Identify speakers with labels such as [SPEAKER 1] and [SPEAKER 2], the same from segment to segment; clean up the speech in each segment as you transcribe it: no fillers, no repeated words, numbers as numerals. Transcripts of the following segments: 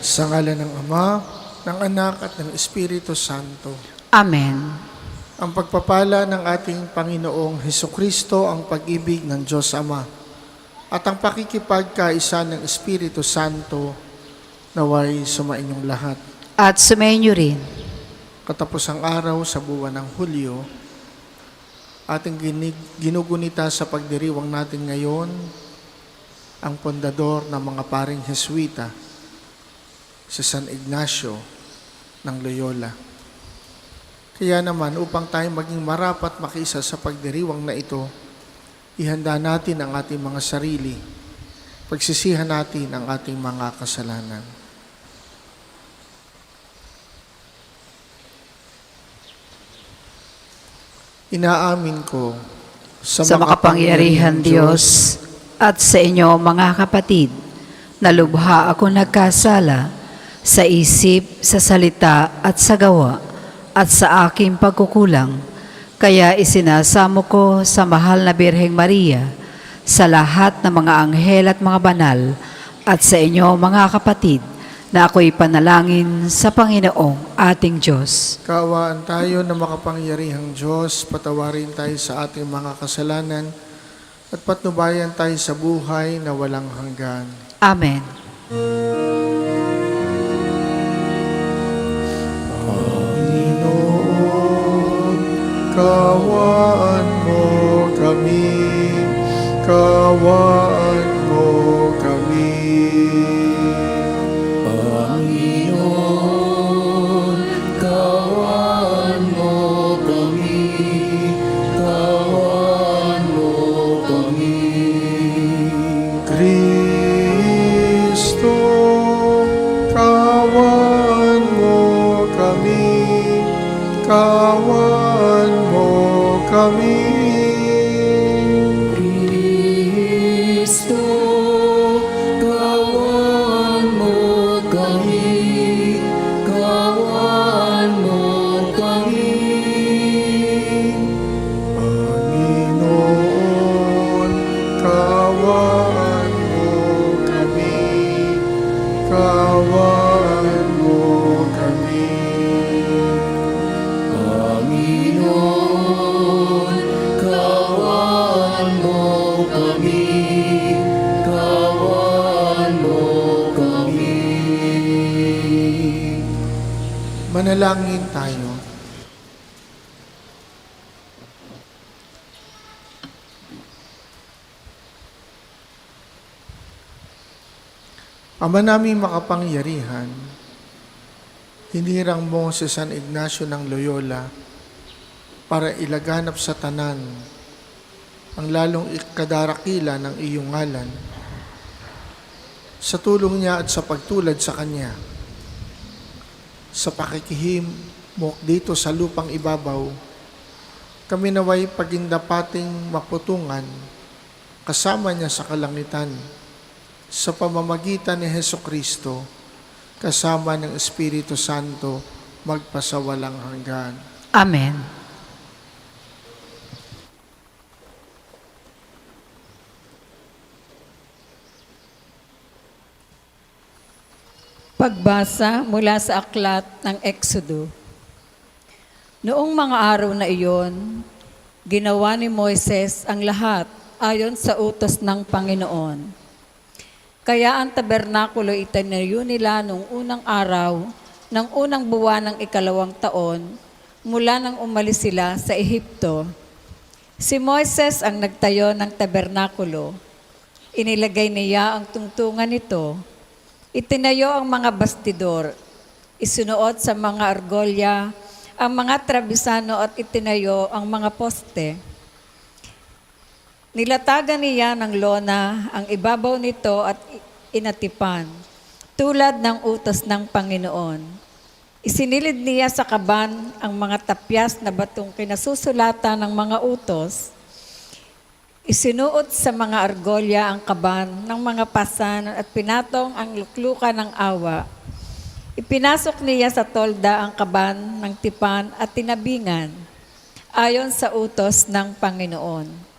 [SPEAKER 1] Sa ngalan ng Ama, ng Anak at ng Espiritu Santo.
[SPEAKER 2] Amen.
[SPEAKER 1] Ang pagpapala ng ating Panginoong Hesukristo, ang pag-ibig ng Diyos Ama, at ang pakikipagkaisa ng Espiritu Santo naway sumainyong lahat.
[SPEAKER 2] At sumainyo rin.
[SPEAKER 1] Katapusang araw sa buwan ng Hulyo, ating ginugunita sa pagdiriwang natin ngayon ang pundador ng mga paring Jesuita, si San Ignacio ng Loyola. Kaya naman, upang tayo maging marapat makiisa sa pagdiriwang na ito, ihanda natin ang ating mga sarili, pagsisihan natin ang ating mga kasalanan. Inaamin ko
[SPEAKER 2] Sa makapangyarihan Diyos at sa inyo mga kapatid, na lubha ako nagkasala sa isip, sa salita at sa gawa at sa aking pagkukulang. Kaya isinasamo ko sa mahal na Birheng Maria, sa lahat ng mga anghel at mga banal, at sa inyo mga kapatid, na ako'y panalangin sa Panginoong ating Diyos.
[SPEAKER 1] Kaawaan tayo na makapangyarihang Diyos, patawarin tayo sa ating mga kasalanan at patnubayan tayo sa buhay na walang hanggan.
[SPEAKER 2] Amen.
[SPEAKER 1] Panginoon, kaawaan mo kami, kaawaan mo kami.
[SPEAKER 3] Panginoon, kaawaan mo kami, kaawaan mo kami.
[SPEAKER 1] Kristo, kaawaan mo kami, kaawaan mo kami.
[SPEAKER 3] Kristo, kaawaan mo kami, kaawaan mo kami.
[SPEAKER 1] Panginoon, kaawaan mo kami, kaawaan mo kami.
[SPEAKER 3] Panginoon, kaawaan mo kami, kaawaan mo kami.
[SPEAKER 1] Manalangin tayo. Ama naming makapangyarihan, hinirang mo si San Ignacio ng Loyola para ilaganap sa tanan ang lalong ikadarakila ng iyong ngalan. Sa tulong niya at sa pagtulad sa kanya, sa pakikihimok dito sa lupang ibabaw, kami naway pagindapating maputungan kasama niya sa kalangitan, sa pamamagitan ni Hesukristo, kasama ng Espiritu Santo, magpasawalang hanggan.
[SPEAKER 2] Amen.
[SPEAKER 4] Pagbasa mula sa aklat ng Exodo. Noong mga araw na iyon, ginawa ni Moises ang lahat ayon sa utos ng Panginoon. Kaya ang tabernakulo itinayo nila noong unang araw ng unang buwan ng 2nd taon mula nang umalis sila sa Ehipto. Si Moises ang nagtayo ng tabernakulo. Inilagay niya ang tungtungan nito. Itinayo ang mga bastidor, isunuot sa mga argolya, ang mga trabisano at itinayo ang mga poste. Nilatagan niya ng lona ang ibabaw nito at inatipan, tulad ng utos ng Panginoon. Isinilid niya sa kaban ang mga tapyas na batong kinasusulatan ng mga utos. Isinuot sa mga argolya ang kaban ng mga pasan at pinatong ang luklukan ng awa. Ipinasok niya sa tolda ang kaban ng tipan at tinabingan, ayon sa utos ng Panginoon.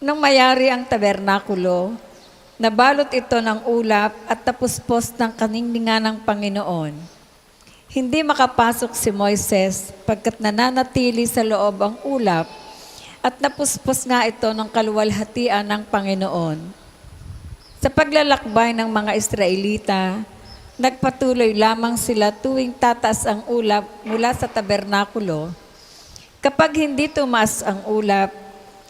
[SPEAKER 4] Nang mayari ang tabernakulo, Nabalot ito ng ulap at tapuspos ng kaningningan ng Panginoon. Hindi makapasok si Moises pagkat nananatili sa loob ang ulap at napuspos nga ito ng kaluwalhatian ng Panginoon. Sa paglalakbay ng mga Israelita, nagpatuloy lamang sila tuwing tataas ang ulap mula sa tabernakulo. Kapag hindi tumaas ang ulap,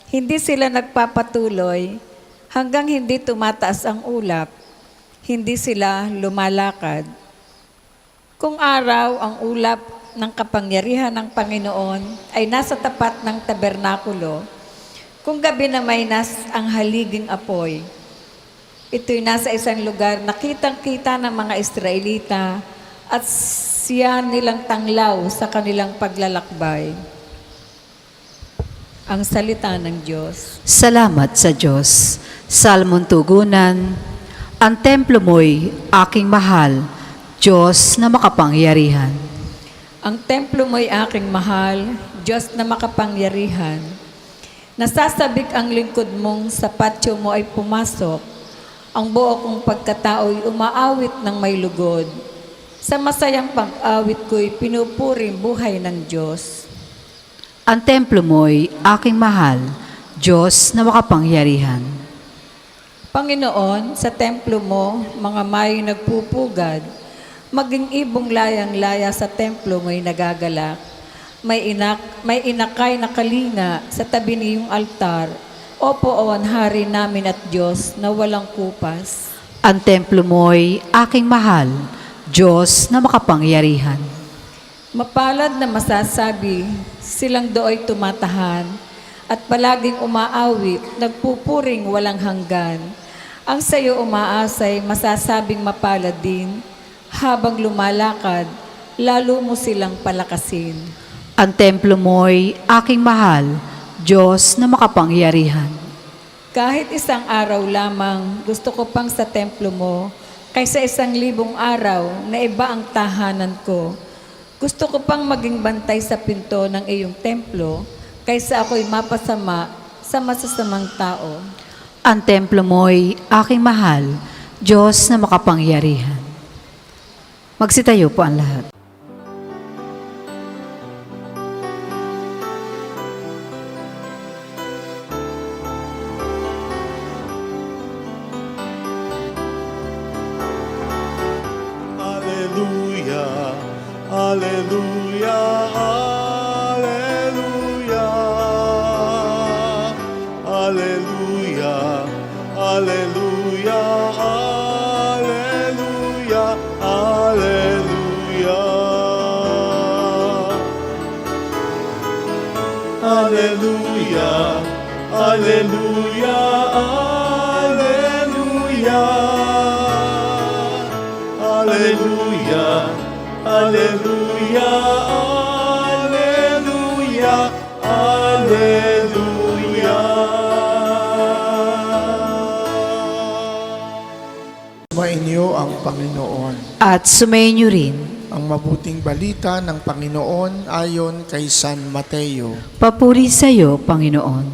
[SPEAKER 4] hindi sila nagpapatuloy hanggang hindi tumataas ang ulap, hindi sila lumalakad. Kung araw ang ulap ng kapangyarihan ng Panginoon ay nasa tapat ng tabernakulo, kung gabi na may ang haliging apoy, ito'y nasa isang lugar na kitang-kita ng mga Israelita at siya nilang tanglaw sa kanilang paglalakbay. Ang salita ng Diyos.
[SPEAKER 2] Salamat sa Diyos. Salmon tugunan, ang templo mo'y aking mahal, Diyos na makapangyarihan.
[SPEAKER 4] Ang templo mo'y aking mahal, Diyos na makapangyarihan. Nasasabik ang lingkod mong sa patio mo ay pumasok, ang buo kong pagkatao'y umaawit ng may lugod. Sa masayang pag-awit ko'y pinupuring buhay ng Diyos.
[SPEAKER 2] Ang templo mo'y aking mahal, Diyos na makapangyarihan.
[SPEAKER 4] Panginoon, sa templo mo, mga may nagpupugad, maging ibong layang-laya sa templo mo'y nagagalak. May inakay na kalinga sa tabi niyong altar. O poon, Hari namin at Diyos na walang kupas.
[SPEAKER 2] Ang templo mo'y aking mahal, Diyos na makapangyarihan.
[SPEAKER 4] Mapalad na masasabi, silang dooy tumatahan, at palaging umaawit, nagpupuring walang hanggan. Ang sayo umaasay, masasabing mapalad din, habang lumalakad, lalo mo silang palakasin.
[SPEAKER 2] Ang templo mo'y aking mahal, Diyos na makapangyarihan.
[SPEAKER 4] Kahit isang araw lamang, gusto ko pang sa templo mo, kaysa 1,000 araw na iba ang tahanan ko. Gusto ko pang maging bantay sa pinto ng iyong templo, kaysa ako'y mapasama sa masasamang tao.
[SPEAKER 2] Ang templo mo'y aking mahal, Diyos na makapangyarihan. Magsitayo po ang lahat.
[SPEAKER 5] Alleluia, alleluia, alleluia, alleluia, alleluia, alleluia, alleluia, alleluia, alleluia, Alleluia, alleluia, alleluia, alleluia.
[SPEAKER 1] Sumainyo ang Panginoon.
[SPEAKER 2] At sumayin niyo rin,
[SPEAKER 1] Ang mabuting balita ng Panginoon ayon kay San Mateo.
[SPEAKER 2] papuri sa iyo, Panginoon.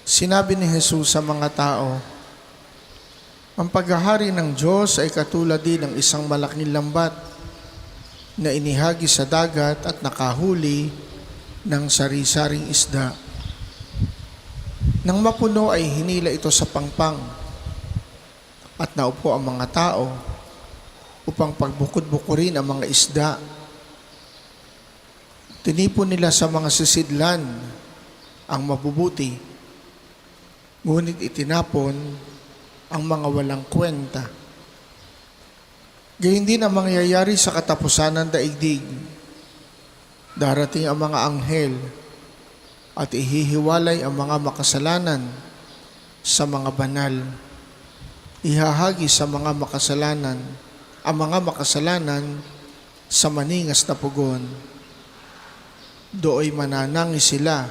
[SPEAKER 1] Sinabi ni Jesus sa mga tao, ang paghahari ng Diyos ay katulad din ng isang malaking lambat na inihagi sa dagat at nakahuli ng sari-saring isda. Nang mapuno ay hinila ito sa pangpang at naupo ang mga tao upang pagbukod-bukurin ang mga isda. Tinipon nila sa mga sisidlan ang mabubuti, ngunit itinapon ang mga walang kwenta. Gayun din ang mangyayari sa katapusan ng daigdig. Darating ang mga anghel at ihihiwalay ang mga makasalanan sa mga banal. Ihahagi sa mga makasalanan ang mga makasalanan sa maningas na pugon. Dooy mananangis sila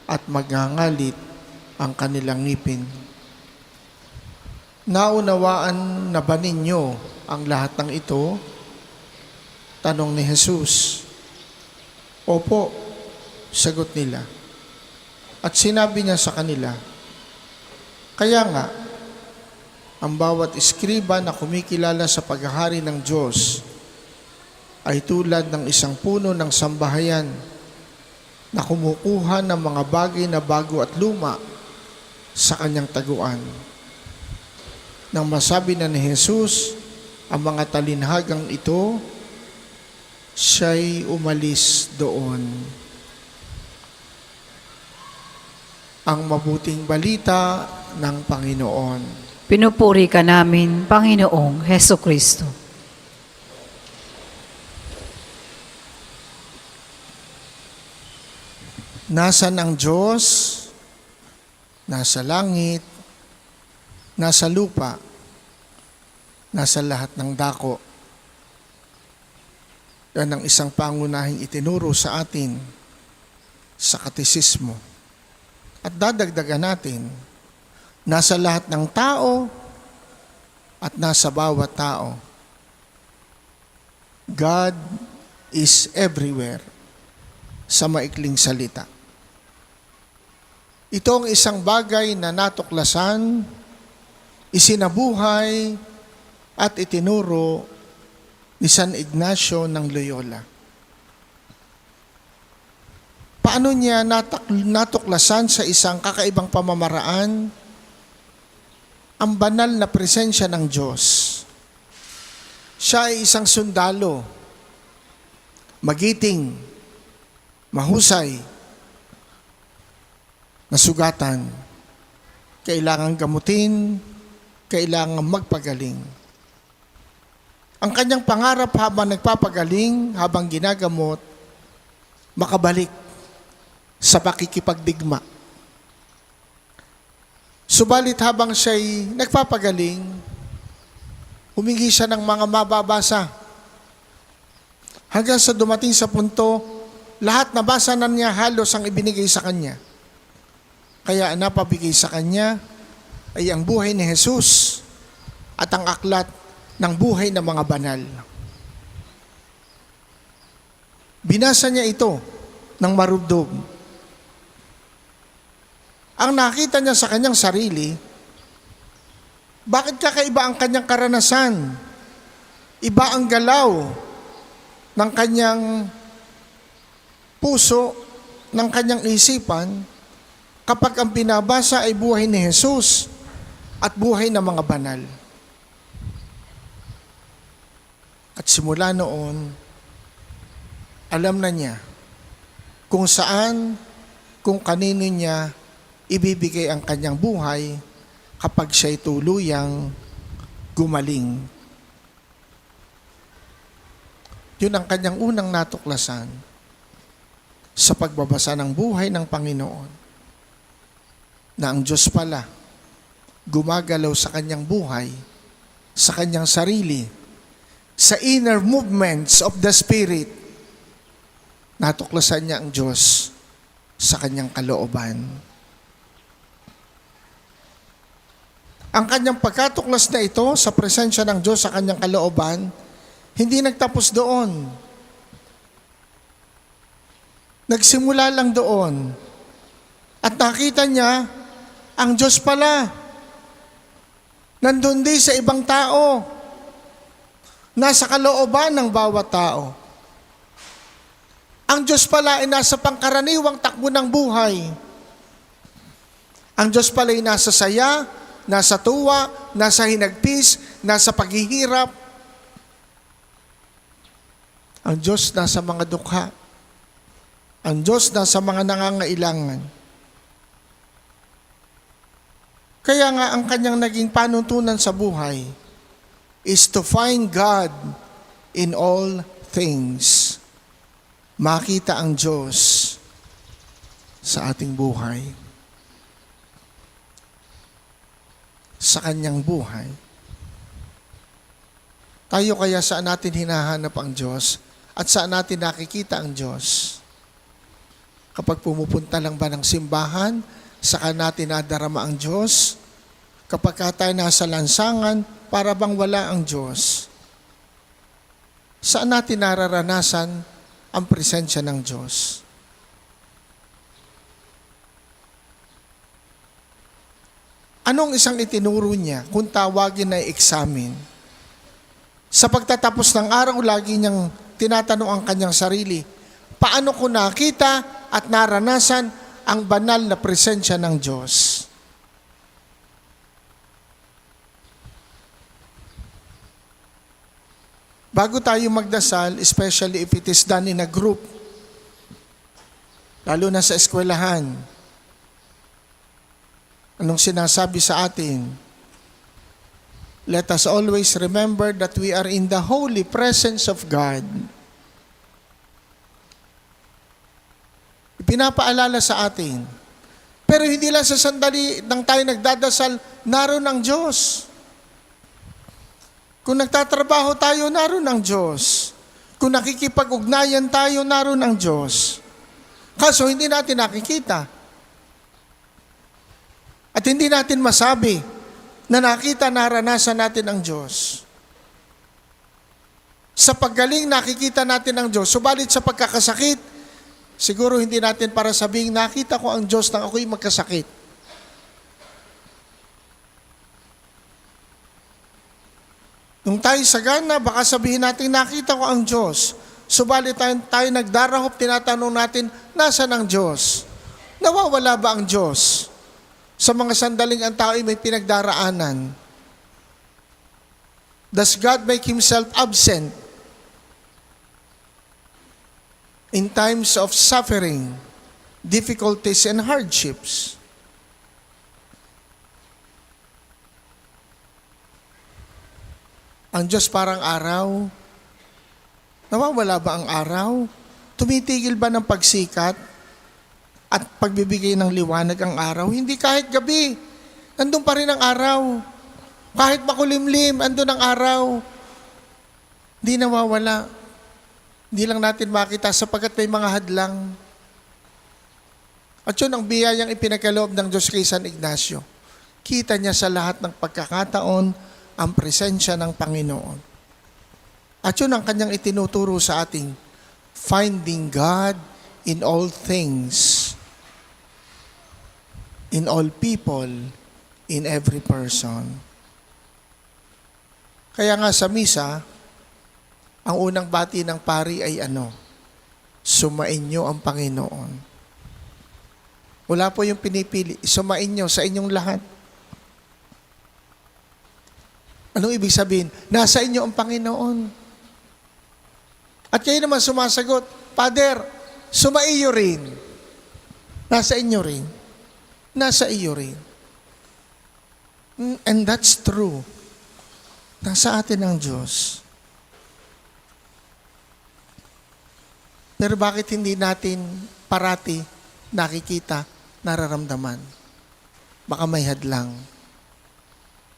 [SPEAKER 1] at magngangalit ang kanilang ngipin. Naunawaan na ba ninyo ang lahat ng ito? Tanong ni Jesus. Opo, sagot nila. At sinabi niya sa kanila, Kaya nga, ang bawat iskriba na kumikilala sa paghahari ng Diyos ay tulad ng isang puno ng sambahayan na kumukuha ng mga bagay na bago at luma sa kanyang taguan. Nang masabi na ni Jesus ang mga talinhagang ito, siya'y umalis doon. Ang mabuting balita ng Panginoon.
[SPEAKER 2] Pinupuri ka namin, Panginoong Heso Kristo.
[SPEAKER 1] Nasaan ang Diyos? Nasa langit, nasa lupa, nasa lahat ng dako. Yan ang isang pangunahing itinuro sa atin sa katekismo. At dadagdagan natin, nasa lahat ng tao at nasa bawat tao. God is everywhere sa maikling salita. Ito ang isang bagay na natuklasan, isinabuhay at itinuro ni San Ignacio ng Loyola. Paano niya natuklasan sa isang kakaibang pamamaraan ang banal na presensya ng Diyos? Siya ay isang sundalo, magiting, mahusay, nasugatan, kailangang gamutin, kailangang magpagaling. Ang kanyang pangarap habang nagpapagaling, habang ginagamot, makabalik sa pakikipagdigma. Subalit habang siya'y nagpapagaling, humingi siya ng mga mababasa. Hanggang sa dumating sa punto, lahat nabasa na niya halos ang ibinigay sa kanya. Kaya ang napabigay sa kanya ay ang buhay ni Jesus at ang aklat ng buhay ng mga banal. Binasa niya ito ng marubdob. Ang nakita niya sa kanyang sarili, bakit kakaiba ang kanyang karanasan? Iba ang galaw ng kanyang puso, ng kanyang isipan, kapag ang binabasa ay buhay ni Jesus at buhay ng mga banal. At simula noon, alam na niya kung saan, kung kanino niya ibibigay ang kanyang buhay kapag siya'y tuluyang gumaling. Yun ang kanyang unang natuklasan sa pagbabasa ng buhay ng Panginoon. Na ang Diyos pala gumagalaw sa kanyang buhay, sa kanyang sarili, sa inner movements of the Spirit. Natuklasan niya ang Diyos sa kanyang kalooban. Ang kanyang pagkatuklas na ito sa presensya ng Diyos sa kanyang kalooban, hindi nagtapos doon. Nagsimula lang doon. At nakita niya, ang Diyos pala, nandun din sa ibang tao, nasa kalooban ng bawat tao. Ang Diyos pala ay nasa pangkaraniwang takbo ng buhay. Ang Diyos pala ay nasa saya, nasa tuwa, nasa hinagpis, nasa paghihirap. Ang Diyos nasa mga dukha. Ang Diyos nasa mga nangangailangan. Kaya nga ang kanyang naging panuntunan sa buhay is to find God in all things. Makita ang Diyos sa ating buhay. Sa kanyang buhay. Tayo kaya saan natin hinahanap ang Diyos at saan natin nakikita ang Diyos? Kapag pumupunta lang ba ng simbahan, saka natin nadarama ang Diyos? Kapag tayo nasa lansangan, para bang wala ang Diyos? Saan natin nararanasan ang presensya ng Diyos? Anong isang itinuro niya kung tawagin na examine? Sa pagtatapos ng araw, lagi niyang tinatanong ang kanyang sarili, paano ko nakita at naranasan ang banal na presensya ng Diyos? Bago tayo magdasal, especially if it is done in a group, lalo na sa eskwelahan, anong sinasabi sa atin? Let us always remember that we are in the holy presence of God. Pinapaalala sa atin. Pero hindi lang sa sandali nang tayo nagdadasal, naroon ang Diyos. Kung nagtatrabaho tayo, naroon ang Diyos. Kung nakikipag-ugnayan tayo, naroon ang Diyos. Kaso hindi natin nakikita. At hindi natin masabi na nakita, naranasan natin ang Diyos. Sa paggaling, nakikita natin ang Diyos. Subalit sa pagkakasakit, siguro hindi natin para sabihin, nakita ko ang Diyos nang ako'y magkasakit. Nung tayo sagana, baka sabihin natin, nakita ko ang Diyos. Subalit tayo nagdarahop, tinatanong natin, nasaan ang Diyos? Nawawala ba ang Diyos? Sa mga sandaling ang tao ay may pinagdaraanan. Does God make Himself absent in times of suffering, difficulties, and hardships? Ang Diyos parang araw. Nawawala ba ang araw? Tumitigil ba ng pagsikat at pagbibigay ng liwanag ang araw? Hindi, kahit gabi, nandun pa rin ang araw. Kahit makulimlim, andun ang araw. Hindi nawawala. Hindi lang natin makita sapagkat may mga hadlang. At yun ang biyayang ipinagkaloob ng Diyos kay San Ignacio. Kita niya sa lahat ng pagkakataon ang presensya ng Panginoon. At yun ang kanyang itinuturo sa ating finding God in all things, in all people, in every person. Kaya nga sa misa, ang unang bati ng pari ay ano? Sumainyo ang Panginoon. Wala po yung pinipili. Sumainyo sa inyong lahat. Anong ibig sabihin? Nasa inyo ang Panginoon. At kayo naman sumasagot, Father, sumaiyo rin. Nasa inyo rin. Nasa iyo rin. And that's true. Nasa atin ang Diyos. Pero bakit hindi natin parati nakikita, nararamdaman? Baka may hadlang.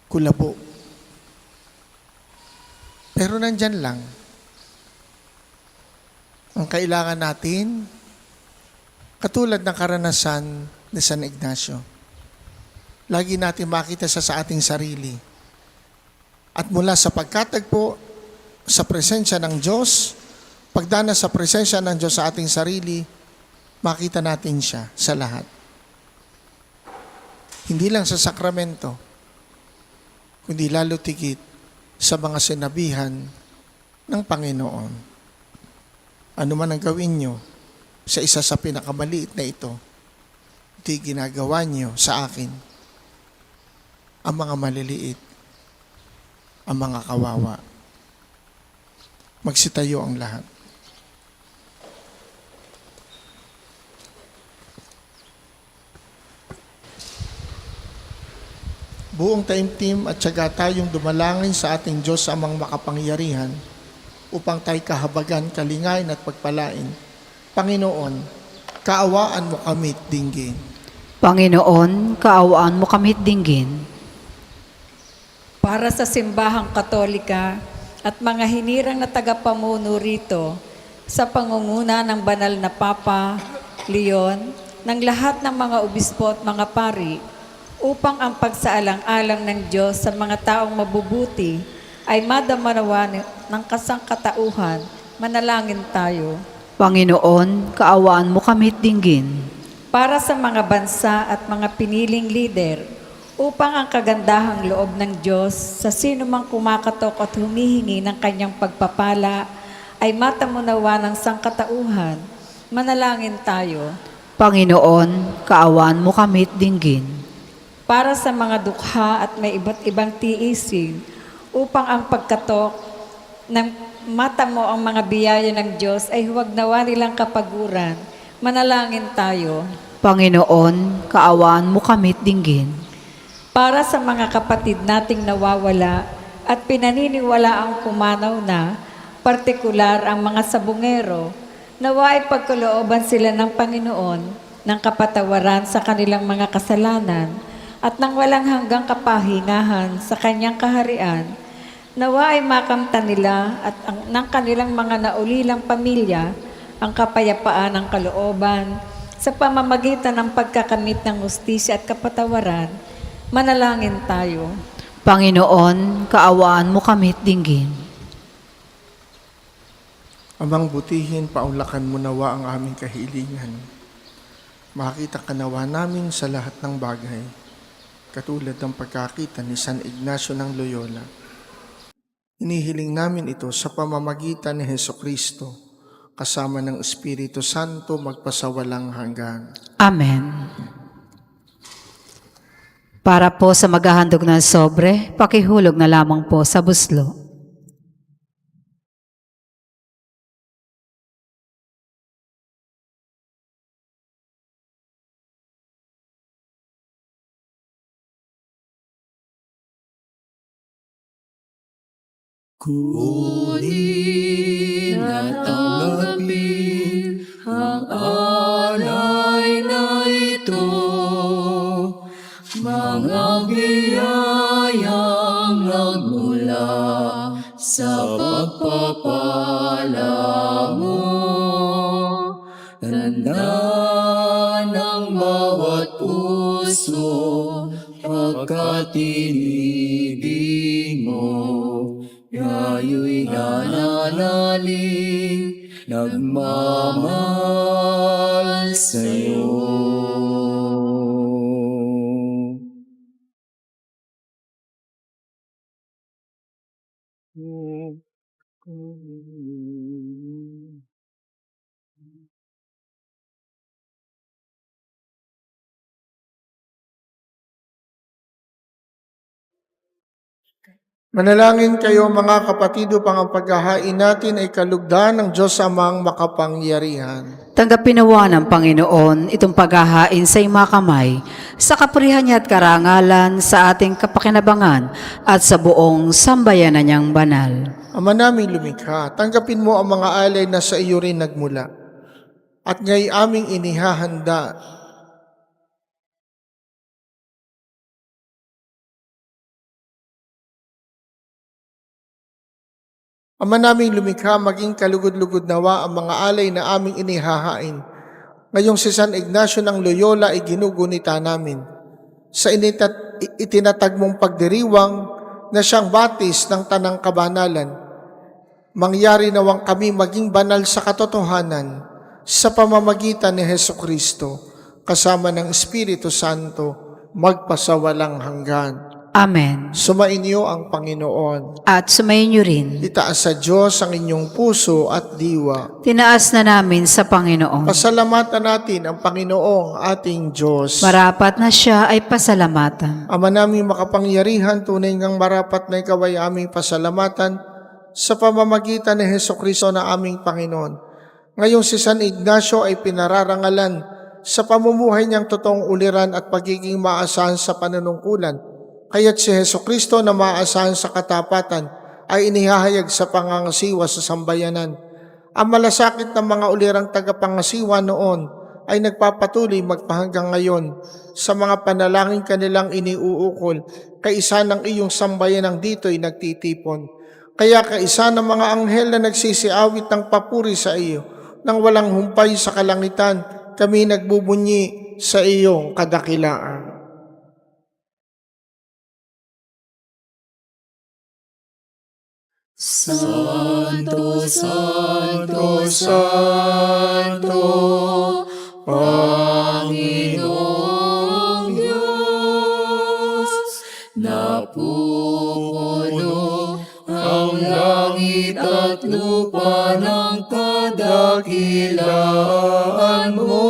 [SPEAKER 1] Kulabo. Pero nandyan lang. Ang kailangan natin, katulad ng karanasan ni San Ignacio, lagi natin makita sa ating sarili. At mula sa pagkatagpo sa presensya ng Diyos, pagdana sa presensya ng Diyos sa ating sarili, makita natin siya sa lahat. Hindi lang sa sakramento, kundi lalo tigit sa mga sinabihan ng Panginoon. Ano man ang gawin nyo sa isa sa pinakamaliit na ito, di ginagawa nyo sa akin ang mga maliliit, ang mga kawawa. Magsitayo ang lahat. Buong taimtim at tiyaga tayong dumalangin sa ating Diyos amang makapangyarihan upang tayo kahabagan, kalingain at pagpalain. Panginoon, kaawaan mo kami't dinggin.
[SPEAKER 2] Panginoon, kaawaan mo kami't dinggin.
[SPEAKER 4] Para sa simbahang katolika at mga hinirang na tagapamuno rito sa pangunguna ng banal na Papa Leon, ng lahat ng mga obispo at mga pari, upang ang pagsaalang-alang ng Diyos sa mga taong mabubuti ay madamanawan ng kasangkatauhan, manalangin tayo.
[SPEAKER 2] Panginoon, kaawaan mo kami't dinggin.
[SPEAKER 4] Para sa mga bansa at mga piniling lider, upang ang kagandahang loob ng Diyos sa sino mang kumakatok at humihingi ng kanyang pagpapala ay matamunawa ng sangkatauhan. Manalangin tayo.
[SPEAKER 2] Panginoon, kaawaan mo kami't dinggin.
[SPEAKER 4] Para sa mga dukha at may iba't ibang tiisin, upang ang pagkatok ng mata mo ang mga biyaya ng Diyos ay huwag nawa nilang kapaguran. Manalangin tayo.
[SPEAKER 2] Panginoon, kaawaan mo kami't dinggin.
[SPEAKER 4] Para sa mga kapatid nating nawawala at pinaniniwala ang pumanaw na, partikular ang mga sabungero, nawa ay pagkalooban sila ng Panginoon ng kapatawaran sa kanilang mga kasalanan at ng walang hanggang kapahingahan sa kanyang kaharian. Nawa ay makamtan nila at ng kanilang mga naulilang pamilya ang kapayapaan ng kalooban sa pamamagitan ng pagkakamit ng hustisya at kapatawaran. Manalangin tayo.
[SPEAKER 2] Panginoon, kaawaan mo kami't dinggin.
[SPEAKER 1] Amang butihin, paunlakan mo nawa ang aming kahilingan. Makita ka nawa namin sa lahat ng bagay, katulad ng pagkakita ni San Ignacio ng Loyola. Inihiling namin ito sa pamamagitan ni Hesukristo, kasama ng Espiritu Santo magpasawalang hanggan.
[SPEAKER 2] Amen. Para po sa maghahandog ng sobre, pakihulog na lamang po sa buslo.
[SPEAKER 3] Kunin at tanggapin ang alay na ito, mga biyayang nagmula sa pagpapala mo. Tanda ng bawat puso pagkat inibig mo. Yayo'y nananaling, nagmamahal sa'yo.
[SPEAKER 1] Manalangin kayo mga kapatid upang ang paghahain natin ay kalugdan ng Diyos Amang makapangyarihan.
[SPEAKER 2] Tanggapin nawa ng Panginoon itong paghahain sa iyong mga kamay, sa kapurihan niya at karangalan, sa ating kapakinabangan at sa buong sambayanan niyang banal.
[SPEAKER 1] Ama naming lumikha, tanggapin mo ang mga alay na sa iyo rin nagmula. At ngayong aming inihahanda Ama naming lumikha, maging kalugod-lugod nawa ang mga alay na aming inihahain. Ngayong si San Ignacio ng Loyola ay ginugunita namin. Sa itinatag mong pagdiriwang na siyang batis ng tanang kabanalan, mangyari nawang kami maging banal sa katotohanan sa pamamagitan ni Hesukristo, kasama ng Espiritu Santo, magpasawalang hanggan.
[SPEAKER 2] Amen.
[SPEAKER 1] Sumainyo ang Panginoon.
[SPEAKER 2] At sumayin niyo rin.
[SPEAKER 1] Itaas sa Diyos ang inyong puso at diwa.
[SPEAKER 2] Tinaas na namin sa Panginoon.
[SPEAKER 1] Pasalamatan natin ang Panginoong ating Diyos.
[SPEAKER 2] Marapat na siya ay pasalamatan.
[SPEAKER 1] Ama naming makapangyarihan, tunay ngang marapat na ikaw ay aming pasalamatan sa pamamagitan ni Hesukristo na aming Panginoon. Ngayong si San Ignacio ay pinararangalan sa pamumuhay niyang totoong uliran at pagiging maasahan sa panunungkulan. Kaya't si Hesukristo na maasahan sa katapatan ay inihahayag sa pangangasiwa sa sambayanan. Ang malasakit ng mga ulirang tagapangasiwa noon ay nagpapatuloy magpahanggang ngayon sa mga panalangin kanilang iniuukol, kaisa ng iyong sambayanang dito'y nagtitipon. Kaya kaisa ng mga anghel na nagsisiawit ng papuri sa iyo, nang walang humpay sa kalangitan, kami nagbubunyi sa iyong kadakilaan.
[SPEAKER 3] Santo, Santo, Santo, Panginoong Diyos, langit at lupa ng kadakilaan mo.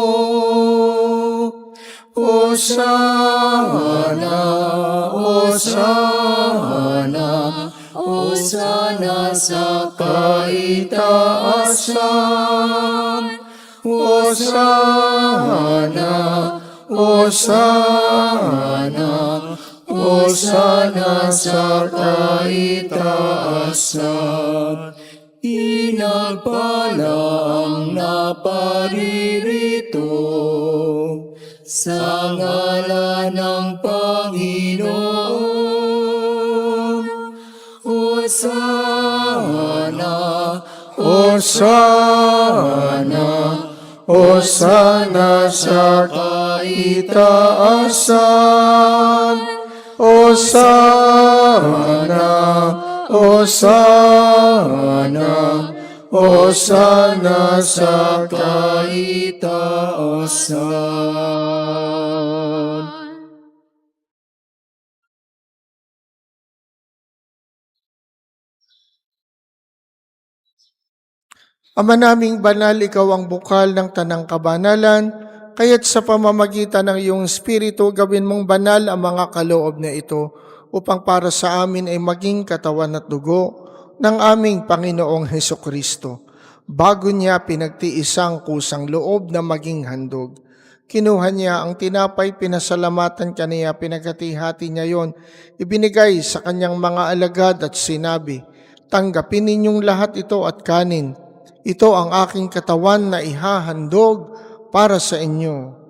[SPEAKER 3] Hosana, Hosana, Hosana sa kaitaasan. Hosana, Hosana, Hosana sa kaitaasan. Pinagpala ang naparirito sa ngalan ng Panginoon. Hosana,
[SPEAKER 1] Hosana, Hosana sa kaitaasan. Hosana, Hosana, Hosana sa kaitaasan. Ama naming banal, ikaw ang bukal ng tanang kabanalan, kaya't sa pamamagitan ng iyong Espiritu, gawin mong banal ang mga kaloob na ito, upang para sa amin ay maging katawan at dugo ng aming Panginoong Hesukristo. Bago niya pinagtiis ang kusang loob na maging handog. Kinuha niya ang tinapay, pinasalamatan kaniya, pinaghati-hati niya yon, ibinigay sa kanyang mga alagad at sinabi, "Tanggapin ninyong lahat ito at kanin. Ito ang aking katawan na ihahandog para sa inyo."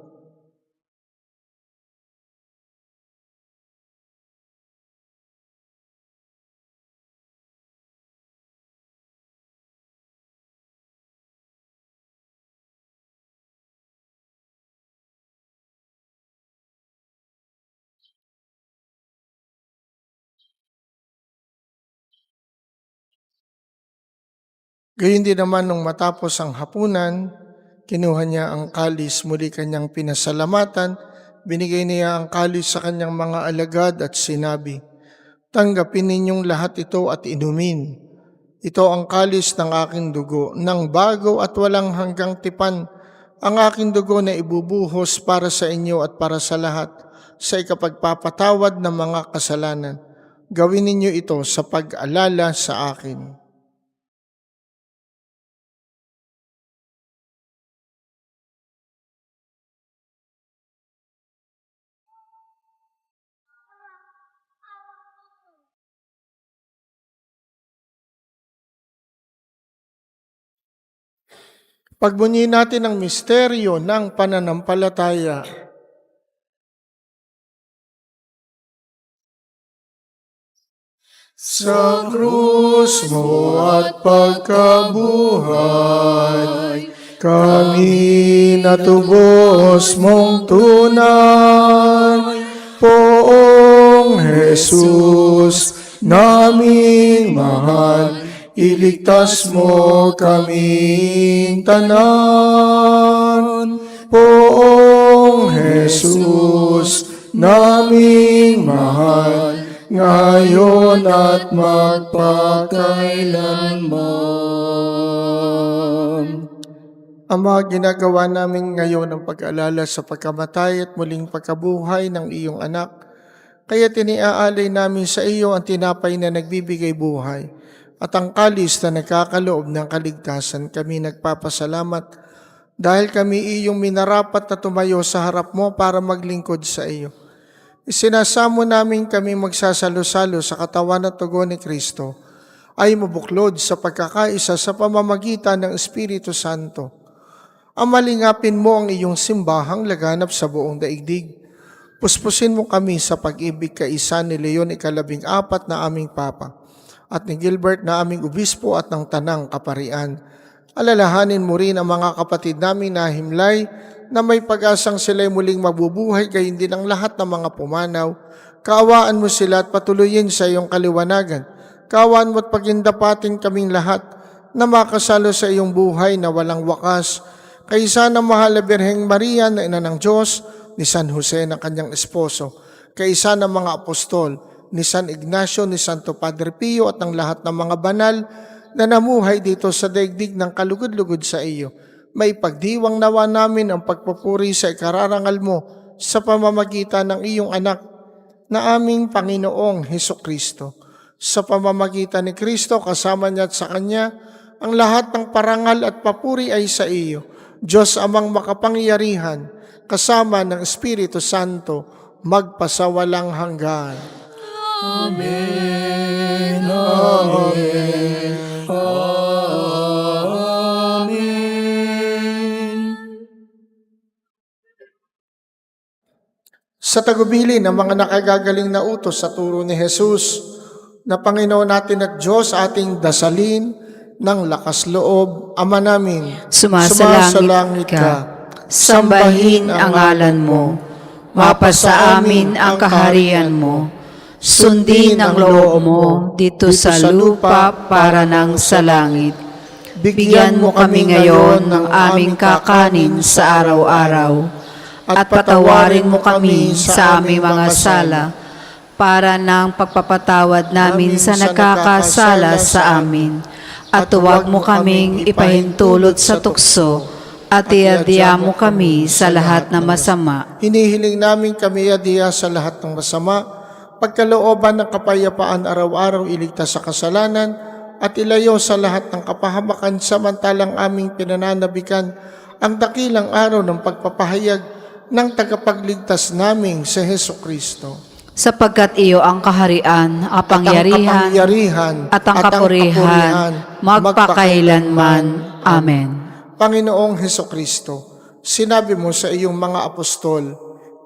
[SPEAKER 1] Gayun din naman nung matapos ang hapunan, kinuha niya ang kalis, muli kanyang pinasalamatan, binigay niya ang kalis sa kanyang mga alagad at sinabi, "Tanggapin ninyong lahat ito at inumin. Ito ang kalis ng aking dugo, ng bago at walang hanggang tipan, ang aking dugo na ibubuhos para sa inyo at para sa lahat, sa ikapagpapatawad ng mga kasalanan. Gawin ninyo ito sa pag-alala sa akin." Pagbunyi natin ang misteryo ng pananampalataya. Sa krus mo at pagkabuhay, kami natubos mong tunay. Poong Jesus, naming mahal, iligtas mo kaming tanan. Poong Jesus, naming mahal, ngayon at magpakailanman. Ama, ginagawa namin ngayon ang pag-alala sa pagkamatay at muling pagkabuhay ng iyong anak. Kaya tiniaalay namin sa iyo ang tinapay na nagbibigay buhay at ang kalis na nagkakaloob ng kaligtasan. Kami nagpapasalamat dahil kami iyong minarapat na tumayo sa harap mo para maglingkod sa iyo. Isinasamo namin kami magsasalo-salo sa katawan at dugo ni Kristo ay mabuklod sa pagkakaisa sa pamamagitan ng Espiritu Santo. Amalingapin mo ang iyong simbahang laganap sa buong daigdig. Puspusin mo kami sa pag-ibig kaisa ni Leon ika-14 na aming Papa at ni Gilbert na aming Obispo at ng Tanang Kaparian. Alalahanin mo rin ang mga kapatid namin na himlay na may pag-asang sila'y muling mabubuhay, gayon din ang lahat ng mga pumanaw. Kaawaan mo sila at patuloyin sa iyong kaliwanagan. Kaawaan mo at pagindapatin kaming lahat na makasalo sa iyong buhay na walang wakas. Kaisa ng mahal na Birheng Maria na ina ng Diyos, ni San Jose na kanyang esposo, kaisa ng mga apostol, ni San Ignacio, ni Santo Padre Pio at ng lahat ng mga banal na namuhay dito sa daigdig ng kalugod-lugod sa iyo. May pagdiwang nawa namin ang pagpupuri sa ikararangal mo sa pamamagitan ng iyong anak na aming Panginoong Hesukristo. Sa pamamagitan ni Kristo, kasama niya at sa Kanya, ang lahat ng parangal at papuri ay sa iyo, Diyos amang makapangyarihan, kasama ng Espiritu Santo, magpasawalang hanggan.
[SPEAKER 3] Amen. Amen. Amen.
[SPEAKER 1] Sa tagubili ng mga nakagagaling na utos sa turo ni Jesus, na Panginoon natin at Diyos ating dasalin ng lakas loob, Ama namin,
[SPEAKER 2] Sumasalangit ka, sambahin ang ngalan mo, mapasa amin ang kaharian mo, sundin ang loob mo dito sa lupa para nang sa langit. Bigyan mo kami ngayon ng aming kakanin sa araw-araw, at patawarin mo kami sa aming mga sala, para ng pagpapatawad namin sa nagkakasala sa amin. At huwag mo kaming ipahintulot sa tukso, at iadya mo kami sa lahat ng masama.
[SPEAKER 1] Hinihiling namin kami adiya sa lahat ng masama, pagkalooban ng kapayapaan araw-araw iligtas sa kasalanan, at ilayo sa lahat ng kapahamakan samantalang aming pinananabikan ang dakilang araw ng pagpapahayag ng tagapagligtas naming si Hesukristo.
[SPEAKER 2] Sapagkat iyo ang kaharian, ang pangyarihan, at ang kapurihan, magpakailanman. Amen.
[SPEAKER 1] Panginoong Hesukristo, sinabi mo sa iyong mga apostol,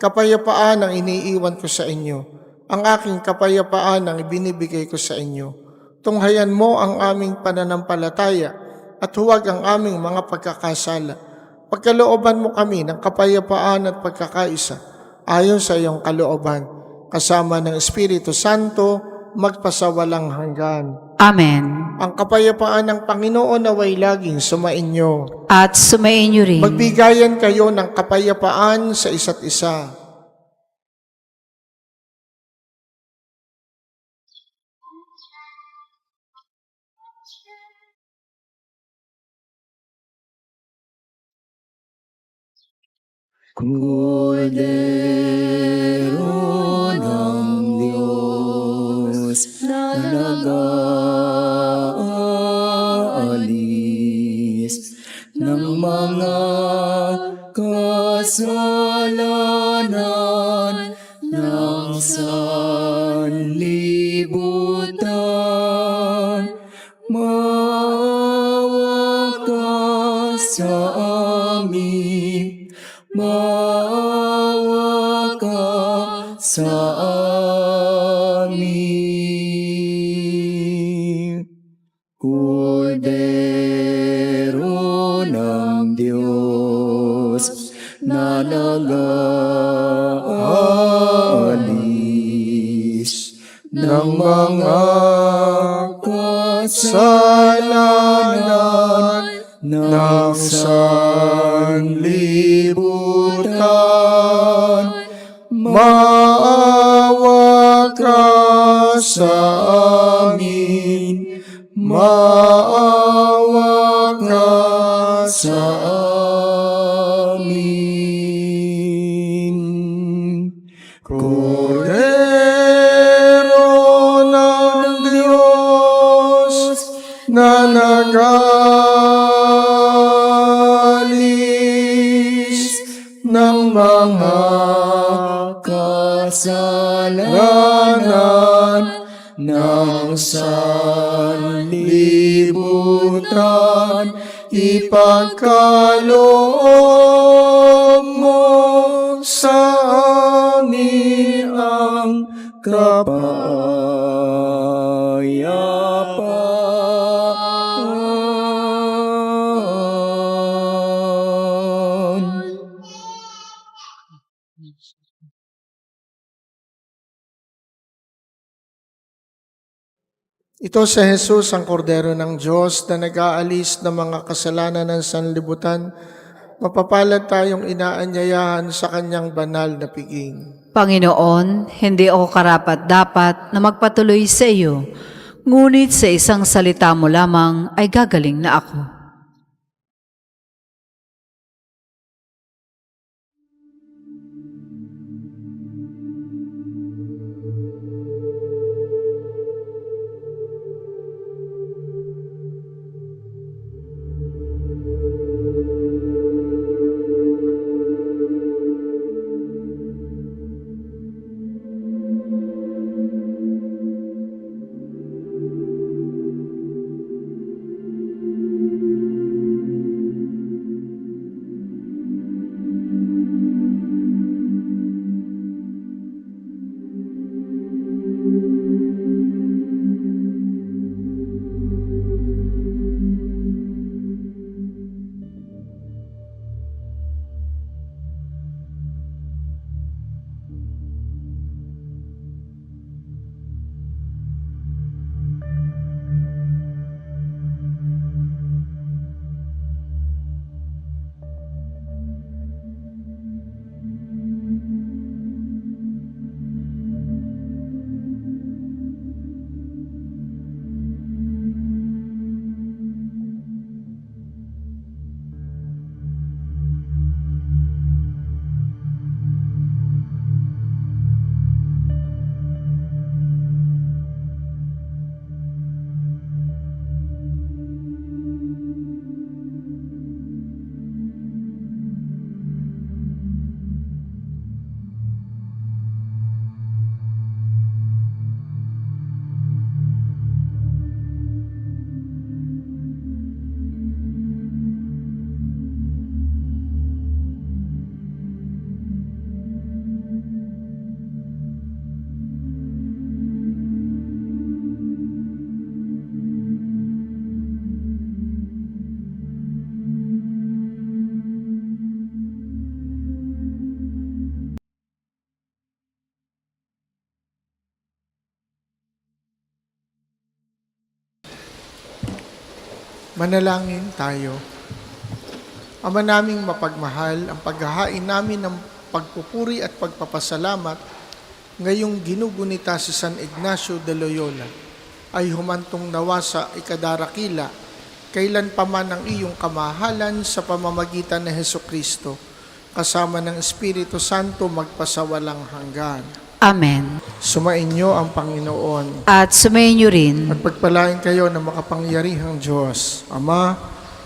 [SPEAKER 1] kapayapaan ang iniiwan ko sa inyo, ang aking kapayapaan ang ibinibigay ko sa inyo. Tunghayan mo ang aming pananampalataya at huwag ang aming mga pagkakasala. Pagkalooban mo kami ng kapayapaan at pagkakaisa ayon sa iyong kalooban, kasama ng Espiritu Santo, magpasawalang hanggan.
[SPEAKER 2] Amen.
[SPEAKER 1] Ang kapayapaan ng Panginoon naway laging sumainyo.
[SPEAKER 2] At sumainyo rin.
[SPEAKER 1] Magbigayan kayo ng kapayapaan sa isa't isa.
[SPEAKER 3] Kordero ng Diyos na nag-aalis ng mga kasalanan ng sanlibutan, maawa ka sa amin, maawa ka sa amin. Kordero ng Diyos na nag-aalis ng mga kasalanan ng sanlibutan, maawa ka sa amin, maawa ka sa amin. Kordero ng Diyos na nag-aalis ng mga kasalanan ng sanlibutan, ipagkaloob mo sa amin ang kapayapaan.
[SPEAKER 1] Ito si Jesus, ang kordero ng Diyos na nag-aalis ng mga kasalanan ng sanlibutan. Mapapalad tayong inaanyayahan sa kanyang banal na piging.
[SPEAKER 2] Panginoon, hindi ako karapat-dapat na magpatuloy sa iyo, ngunit sa isang salita mo lamang ay gagaling na ako.
[SPEAKER 1] Manalangin tayo. Ama naming mapagmahal, ang paghahain namin ng pagpupuri at pagpapasalamat ngayong ginugunita si San Ignacio de Loyola ay humantong nawa sa ikadarakila kailan pa man ang iyong kamahalan sa pamamagitan ng Hesukristo kasama ng Espiritu Santo magpasawalang hanggan.
[SPEAKER 2] Amen.
[SPEAKER 1] Sumainyo ang Panginoon
[SPEAKER 2] At sumainyo rin.
[SPEAKER 1] at pagpalain kayo ng makapangyarihang Diyos, Ama,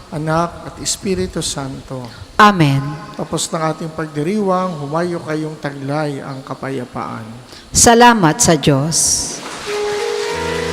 [SPEAKER 1] Anak at Espiritu Santo.
[SPEAKER 2] Amen.
[SPEAKER 1] Tapos ng ating pagdiriwang, humayo kayong taglay ang kapayapaan.
[SPEAKER 2] Salamat sa Diyos.